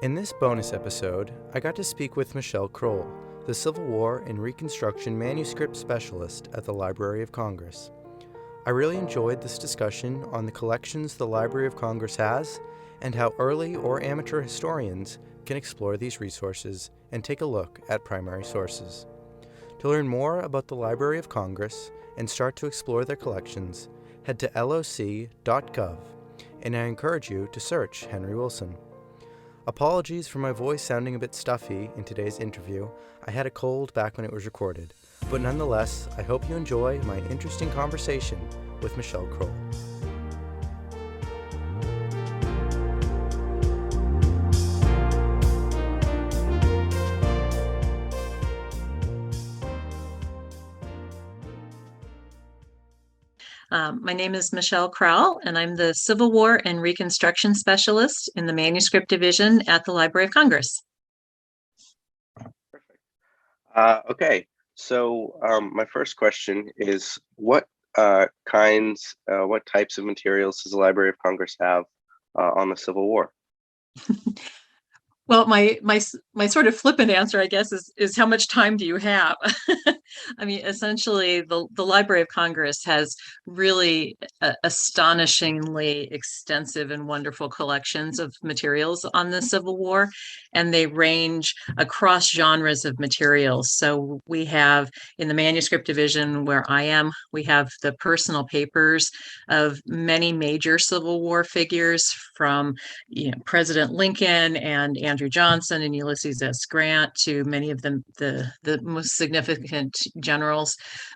In this bonus episode, I got to speak with Michelle Krowl, the Civil War and Reconstruction manuscript specialist at the Library of Congress. I really enjoyed this discussion on the collections the Library of Congress has and how early or amateur historians can explore these resources and take a look at primary sources. To learn more about the Library of Congress and start to explore their collections, head to LOC.gov, and I encourage you to search Henry Wilson. Apologies for my voice sounding a bit stuffy in today's interview. I had a cold back when it was recorded, but nonetheless, I hope you enjoy my interesting conversation with Michelle Krowl. My name is Michelle Krowl, and I'm the Civil War and Reconstruction Specialist in the Manuscript Division at the Library of Congress. Perfect. Okay, so my first question is, what types of materials does the Library of Congress have on the Civil War? Well, my sort of flippant answer, I guess, is how much time do you have? I mean, essentially, the Library of Congress has really astonishingly extensive and wonderful collections of materials on the Civil War, and they range across genres of materials. So we have, in the manuscript division where I am, we have the personal papers of many major Civil War figures, from President Lincoln and Andrew Johnson and Ulysses S. Grant to many of the most significant generals.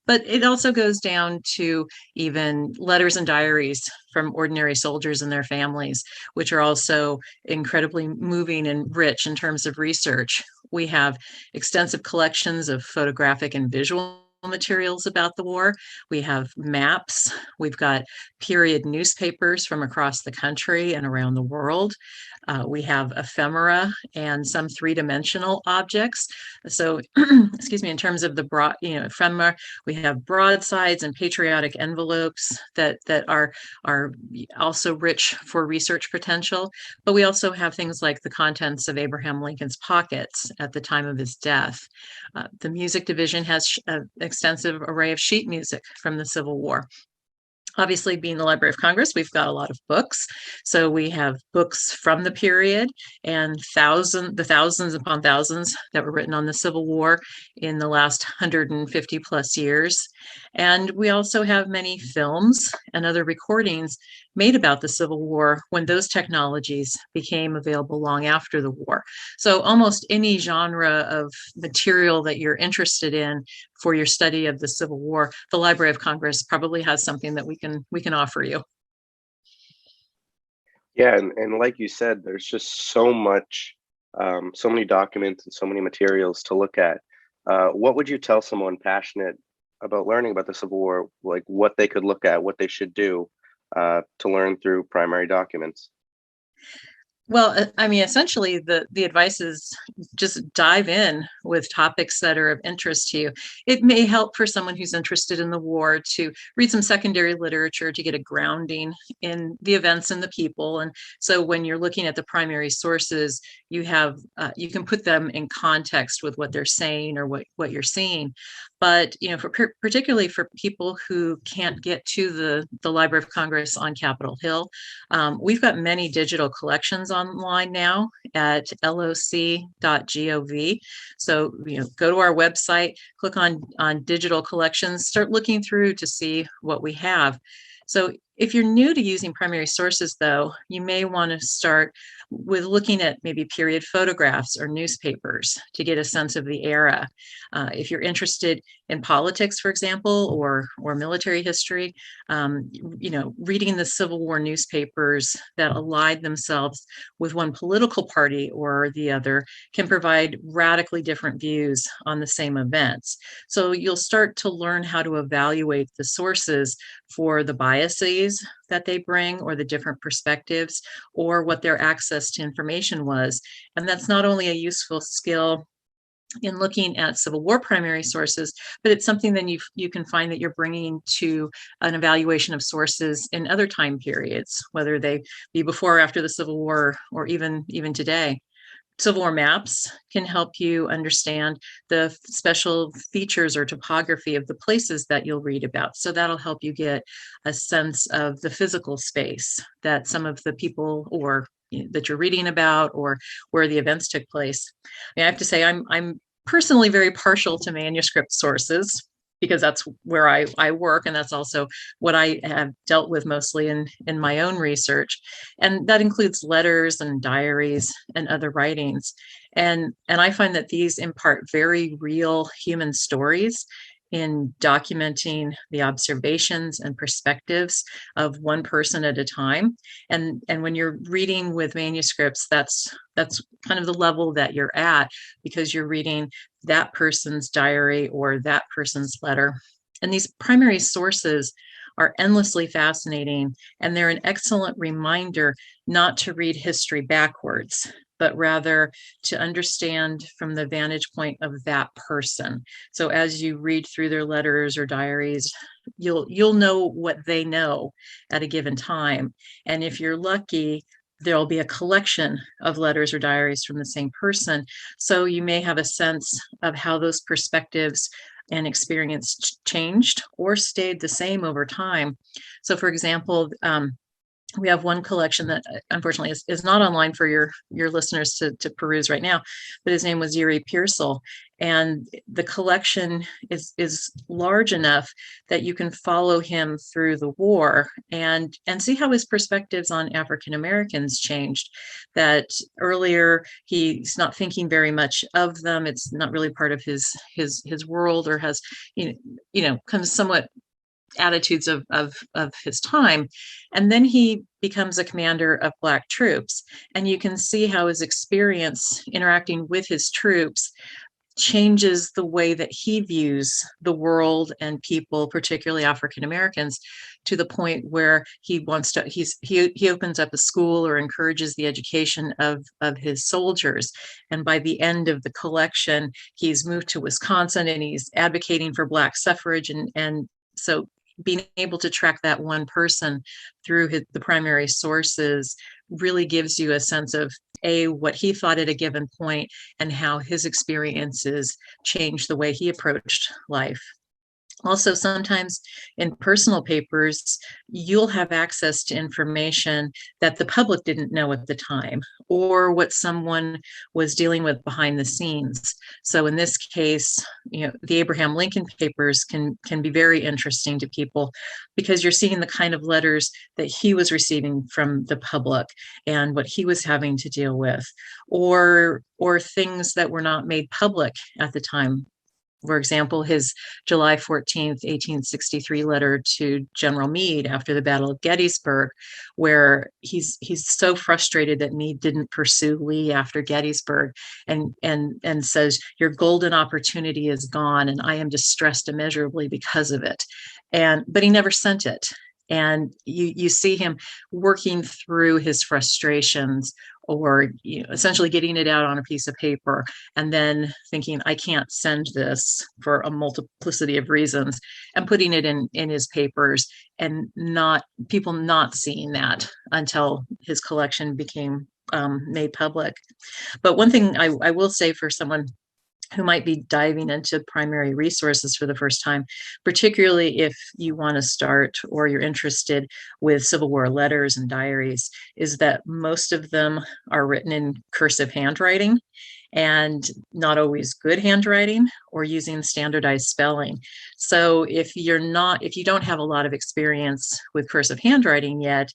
But it also goes down to even letters and diaries from ordinary soldiers and their families, which are also incredibly moving and rich in terms of research. We have extensive collections of photographic and visual materials about the war. We have maps. We've got period newspapers from across the country and around the world. We have ephemera and some three-dimensional objects. So, excuse me, in terms of the ephemera, we have broadsides and patriotic envelopes that are also rich for research potential. But we also have things like the contents of Abraham Lincoln's pockets at the time of his death. The music division has an extensive array of sheet music from the Civil War. Obviously, being the Library of Congress, we've got a lot of books. So we have books from the period and thousands upon thousands that were written on the Civil War in the last 150 plus years. And we also have many films and other recordings made about the Civil War when those technologies became available long after the war. So almost any genre of material that you're interested in for your study of the Civil War, the Library of Congress probably has something that we can offer you. Yeah, and like you said, there's just so many documents and so many materials to look at. What would you tell someone passionate about learning about the Civil War, like what they could look at, what they should do to learn through primary documents? Well, I mean, essentially, the advice is just dive in with topics that are of interest to you. It may help for someone who's interested in the war to read some secondary literature to get a grounding in the events and the people. And so when you're looking at the primary sources, you can put them in context with what they're saying or what you're seeing. But particularly for people who can't get to the Library of Congress on Capitol Hill, we've got many digital collections online now at LOC.gov. So go to our website, click on digital collections, start looking through to see what we have. So if you're new to using primary sources, though, you may want to start with looking at maybe period photographs or newspapers to get a sense of the era. If you're interested in politics, for example, or military history, reading the Civil War newspapers that allied themselves with one political party or the other can provide radically different views on the same events. So you'll start to learn how to evaluate the sources for the biases that they bring or the different perspectives or what their access to information was. And that's not only a useful skill in looking at Civil War primary sources, but it's something that you can find that you're bringing to an evaluation of sources in other time periods, whether they be before or after the Civil War or even today. Civil War maps can help you understand the special features or topography of the places that you'll read about. So that'll help you get a sense of the physical space that some of the people or that you're reading about or where the events took place. I have to say I'm personally very partial to manuscript sources because that's where I work, and that's also what I have dealt with mostly in my own research. And that includes letters and diaries and other writings. And I find that these impart very real human stories in documenting the observations and perspectives of one person at a time. And when you're reading with manuscripts, that's kind of the level that you're at, because you're reading that person's diary or that person's letter. And these primary sources are endlessly fascinating, and they're an excellent reminder not to read history backwards, but rather to understand from the vantage point of that person. So as you read through their letters or diaries, you'll know what they know at a given time. And if you're lucky, there'll be a collection of letters or diaries from the same person. So you may have a sense of how those perspectives and experience changed or stayed the same over time. So for example, we have one collection that unfortunately is not online for your listeners to peruse right now, but his name was Yuri Pearsall. And the collection is large enough that you can follow him through the war and see how his perspectives on African Americans changed. That earlier he's not thinking very much of them. It's not really part of his world, or has comes somewhat attitudes of his time. And then he becomes a commander of Black troops. And you can see how his experience interacting with his troops changes the way that he views the world and people, particularly African Americans, to the point where he opens up a school or encourages the education of his soldiers. And by the end of the collection, he's moved to Wisconsin and he's advocating for Black suffrage. And so being able to track that one person through the primary sources really gives you a sense of what he thought at a given point and how his experiences changed the way he approached life. Also, sometimes in personal papers, you'll have access to information that the public didn't know at the time, or what someone was dealing with behind the scenes. So in this case, the Abraham Lincoln papers can be very interesting to people, because you're seeing the kind of letters that he was receiving from the public and what he was having to deal with, or things that were not made public at the time. For example, his July 14th, 1863 letter to General Meade after the Battle of Gettysburg, where he's so frustrated that Meade didn't pursue Lee after Gettysburg, and says, "Your golden opportunity is gone, and I am distressed immeasurably because of it." But he never sent it. And you see him working through his frustrations, or essentially getting it out on a piece of paper and then thinking, I can't send this for a multiplicity of reasons, and putting it in his papers, and people not seeing that until his collection became made public. But one thing I will say for someone who might be diving into primary resources for the first time, particularly if you want to start or you're interested with Civil War letters and diaries, is that most of them are written in cursive handwriting, and not always good handwriting, or using standardized spelling. So if you don't have a lot of experience with cursive handwriting yet,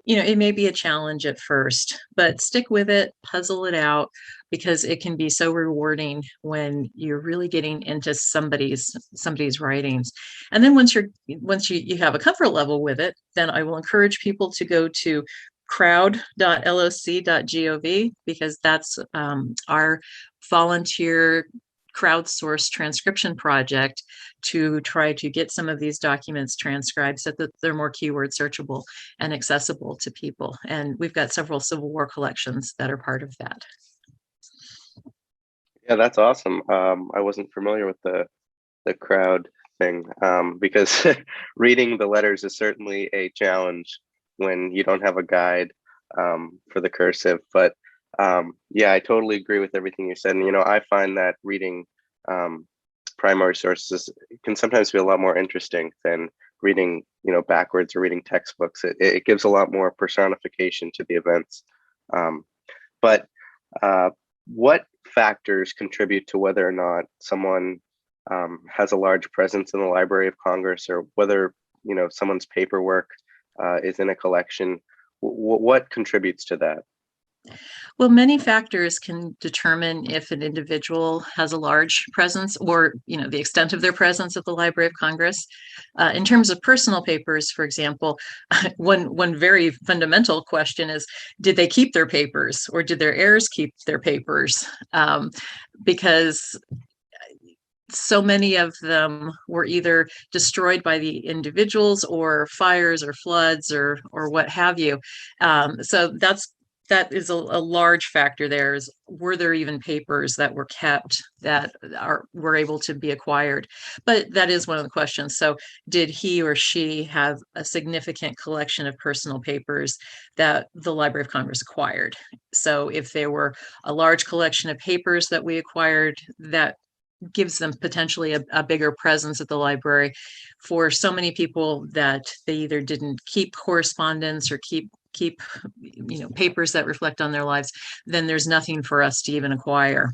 it may be a challenge at first, but stick with it, puzzle it out, because it can be so rewarding when you're really getting into somebody's writings. And then once you have a comfort level with it, then I will encourage people to go to crowd.loc.gov, because that's our volunteer crowdsourced transcription project to try to get some of these documents transcribed so that they're more keyword searchable and accessible to people. And we've got several Civil War collections that are part of that. Yeah, that's awesome. I wasn't familiar with the crowd thing, because reading the letters is certainly a challenge when you don't have a guide for the cursive. But Yeah, I totally agree with everything you said. And, I find that reading primary sources can sometimes be a lot more interesting than reading, backwards or reading textbooks. It gives a lot more personification to the events. But what factors contribute to whether or not someone has a large presence in the Library of Congress, or whether, someone's paperwork is in a collection? What contributes to that? Well, many factors can determine if an individual has a large presence, or the extent of their presence at the Library of Congress. In terms of personal papers, for example, one very fundamental question is, did they keep their papers, or did their heirs keep their papers? Because so many of them were either destroyed by the individuals, or fires, or floods, or what have you. So that is a large factor there. Is, were there even papers that were kept that were able to be acquired? But that is one of the questions. So did he or she have a significant collection of personal papers that the Library of Congress acquired? So if there were a large collection of papers that we acquired, that gives them potentially a bigger presence at the library. For so many people that they either didn't keep correspondence, or keep papers that reflect on their lives, then there's nothing for us to even acquire.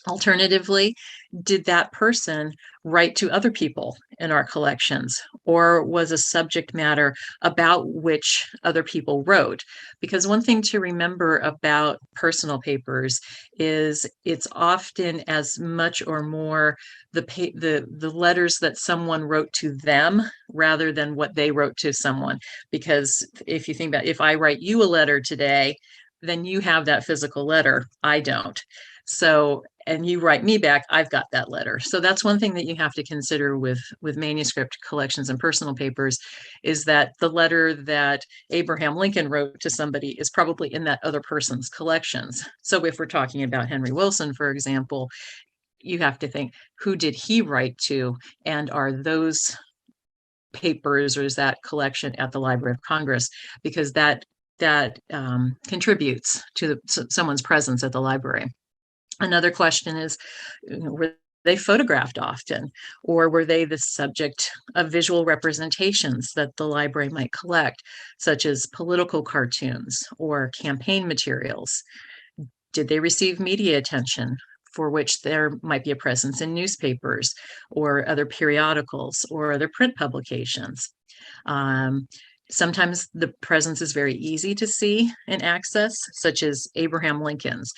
Alternatively, did that person write to other people in our collections, or was a subject matter about which other people wrote? Because one thing to remember about personal papers is it's often as much or more the letters that someone wrote to them, rather than what they wrote to someone. Because if you think about, if I write you a letter today, then you have that physical letter. I don't. So, and you write me back, I've got that letter. So that's one thing that you have to consider with manuscript collections and personal papers, is that the letter that Abraham Lincoln wrote to somebody is probably in that other person's collections. So if we're talking about Henry Wilson, for example, you have to think, who did he write to? And are those papers, or is that collection at the Library of Congress? Because that contributes to someone's presence at the library. Another question is, were they photographed often, or were they the subject of visual representations that the library might collect, such as political cartoons or campaign materials? Did they receive media attention, for which there might be a presence in newspapers, or other periodicals, or other print publications? Sometimes the presence is very easy to see and access, such as Abraham Lincoln's.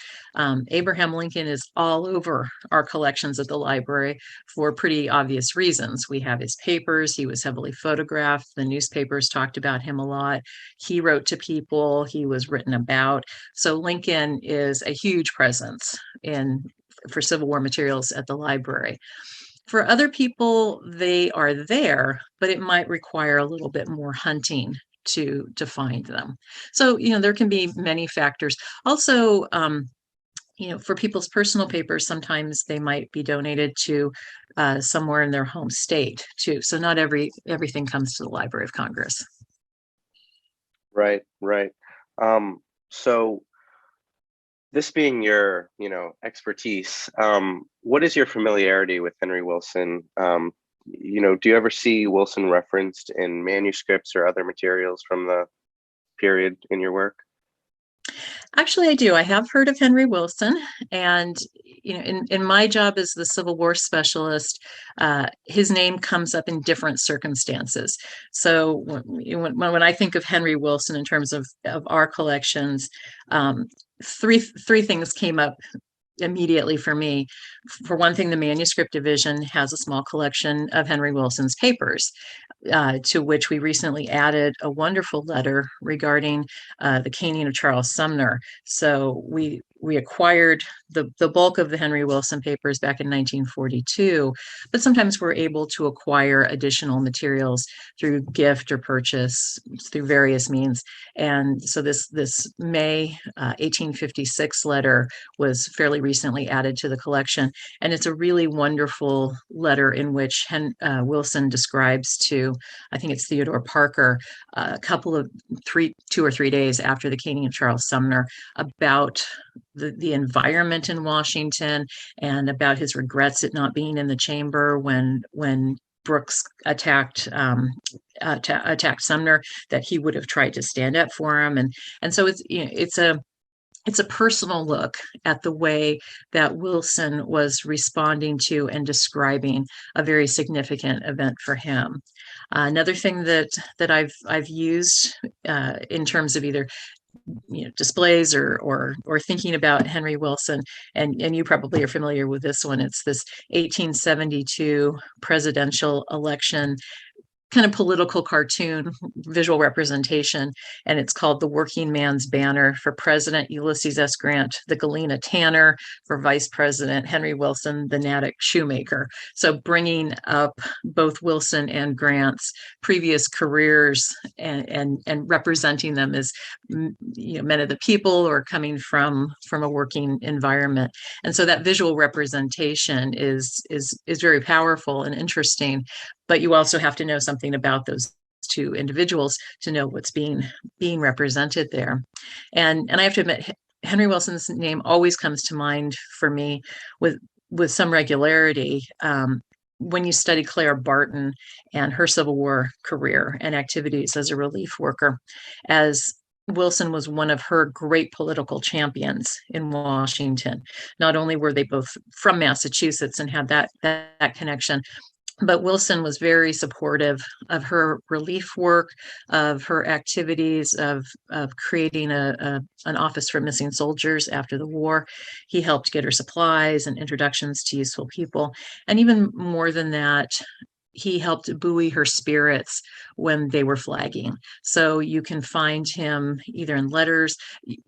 Abraham Lincoln is all over our collections at the library for pretty obvious reasons. We have his papers. He was heavily photographed. The newspapers talked about him a lot. He wrote to people. He was written about. So Lincoln is a huge presence for Civil War materials at the library. For other people, they are there, but it might require a little bit more hunting to find them. So, there can be many factors. Also, for people's personal papers, sometimes they might be donated to somewhere in their home state too. So not everything comes to the Library of Congress. Right. So this being your, expertise, what is your familiarity with Henry Wilson? Do you ever see Wilson referenced in manuscripts or other materials from the period in your work? Actually, I do. I have heard of Henry Wilson, and in my job as the Civil War specialist, his name comes up in different circumstances. So when I think of Henry Wilson in terms of our collections, three things came up immediately for me. For one thing, the manuscript division has a small collection of Henry Wilson's papers, to which we recently added a wonderful letter regarding the caning of Charles Sumner. So we we acquired the bulk of the Henry Wilson papers back in 1942, but sometimes we're able to acquire additional materials through gift or purchase through various means. And so this May 1856 letter was fairly recently added to the collection, and it's a really wonderful letter in which Wilson describes to, I think it's Theodore Parker, a couple of 2 or 3 days after the caning of Charles Sumner, about the environment in Washington and about his regrets at not being in the chamber when Brooks attacked Sumner, that he would have tried to stand up for him, and so it's a personal look at the way that Wilson was responding to and describing a very significant event for him. Another thing that I've used in terms of either displays or thinking about Henry Wilson, and you probably are familiar with this one. It's this 1872 presidential election kind of political cartoon visual representation, and it's called The Working Man's Banner, for President Ulysses S. Grant, the Galena Tanner; for Vice President Henry Wilson, the Natick Shoemaker. So bringing up both Wilson and Grant's previous careers and representing them as men of the people or coming from a working environment. And so that visual representation is very powerful and interesting. But you also have to know something about those two individuals to know what's being represented there. And I have to admit, Henry Wilson's name always comes to mind for me with some regularity when you study Clara Barton and her Civil War career and activities as a relief worker, as Wilson was one of her great political champions in Washington. Not only were they both from Massachusetts and had that connection, but Wilson was very supportive of her relief work, of her activities, of creating an office for missing soldiers after the war. He helped get her supplies and introductions to useful people. And even more than that, he helped buoy her spirits when they were flagging. So you can find him either in letters.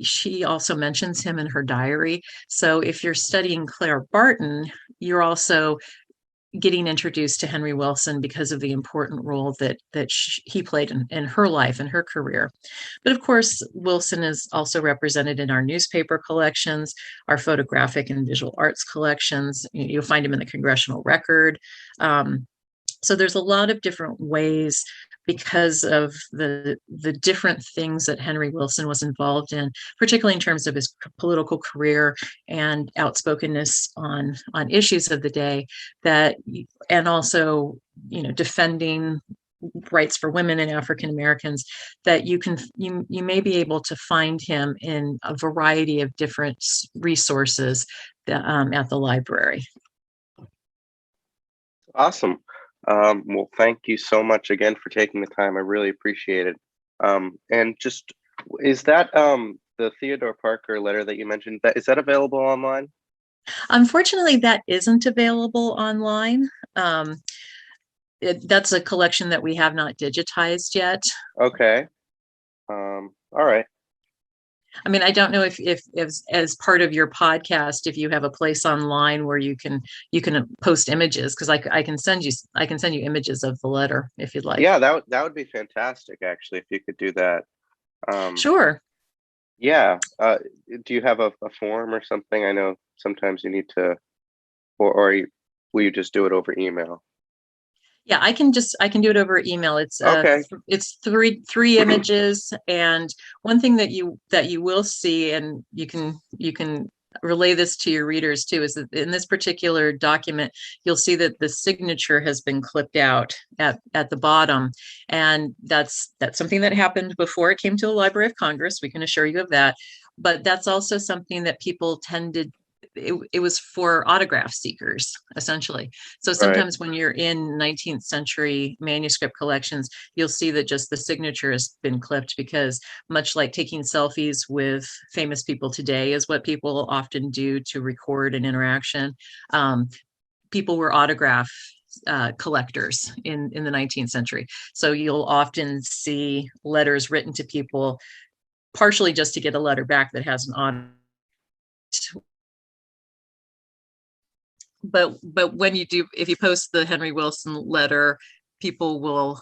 She also mentions him in her diary. So if you're studying Clara Barton, you're also getting introduced to Henry Wilson because of the important role that he played in her life and her career. But of course, Wilson is also represented in our newspaper collections, our photographic and visual arts collections. You'll find him in the Congressional Record. So there's a lot of different ways, because of the different things that Henry Wilson was involved in, particularly in terms of his political career and outspokenness on issues of the day, and also defending rights for women and African Americans, that you may be able to find him in a variety of different resources at the library. Awesome. Well, thank you so much again for taking the time. I really appreciate it. And just, is that the Theodore Parker letter that you mentioned, is that available online? Unfortunately, that isn't available online. That's a collection that we have not digitized yet. Okay. All right. I mean, I don't know if as part of your podcast, if you have a place online where you can post images, because I can send you images of the letter if you'd like. Yeah, that would be fantastic, actually, if you could do that. Sure. Yeah. Do you have a form or something? I know sometimes you need to, or will you just do it over email? Yeah, I can do it over email. It's okay. It's three images, and one thing that you will see, and you can relay this to your readers too, is that in this particular document, you'll see that the signature has been clipped out at the bottom, and that's something that happened before it came to the Library of Congress. We can assure you of that, but that's also something that people tended. It was for autograph seekers, essentially. So sometimes when you're in 19th century manuscript collections, you'll see that just the signature has been clipped, because much like taking selfies with famous people today is what people often do to record an interaction, people were autograph collectors in the 19th century. So you'll often see letters written to people partially just to get a letter back that has an autograph but when you do, if you post the Henry Wilson letter, people will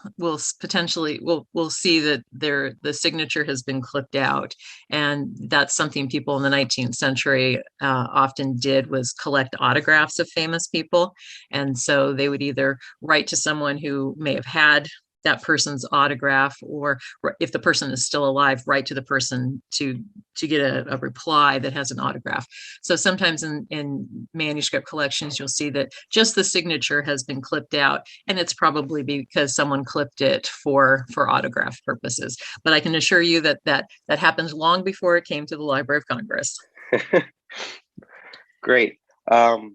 potentially will see that the signature has been clipped out, and that's something people in the 19th century often did, was collect autographs of famous people. And so they would either write to someone who may have had that person's autograph, or if the person is still alive, write to the person to get a reply that has an autograph. So sometimes in manuscript collections, you'll see that just the signature has been clipped out, and it's probably because someone clipped it for autograph purposes. But I can assure you that happens long before it came to the Library of Congress. Great. Well,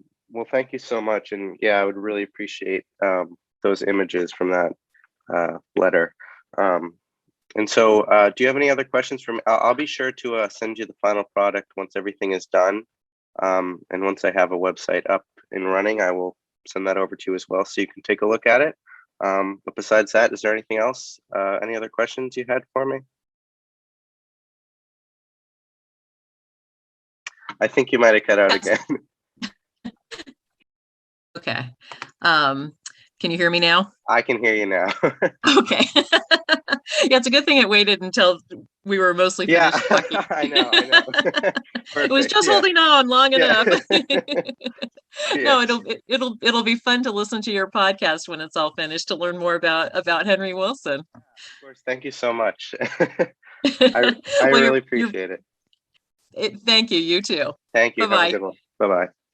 thank you so much. And yeah, I would really appreciate those images from that letter. And so do you have any other questions from, I'll be sure to send you the final product once everything is done. And once I have a website up and running, I will send that over to you as well, so you can take a look at it. But besides that, is there anything else? Any other questions you had for me? I think you might have cut out again. Okay. Can you hear me now? I can hear you now. Okay. Yeah, it's a good thing it waited until we were mostly finished talking. I know. It was just holding on long enough. No, Yes. it'll be fun to listen to your podcast when it's all finished, to learn more about Henry Wilson. Of course. Thank you so much. I Well, really appreciate it. Thank you. You too. Thank you. Bye-bye. Have a good one. Bye-bye.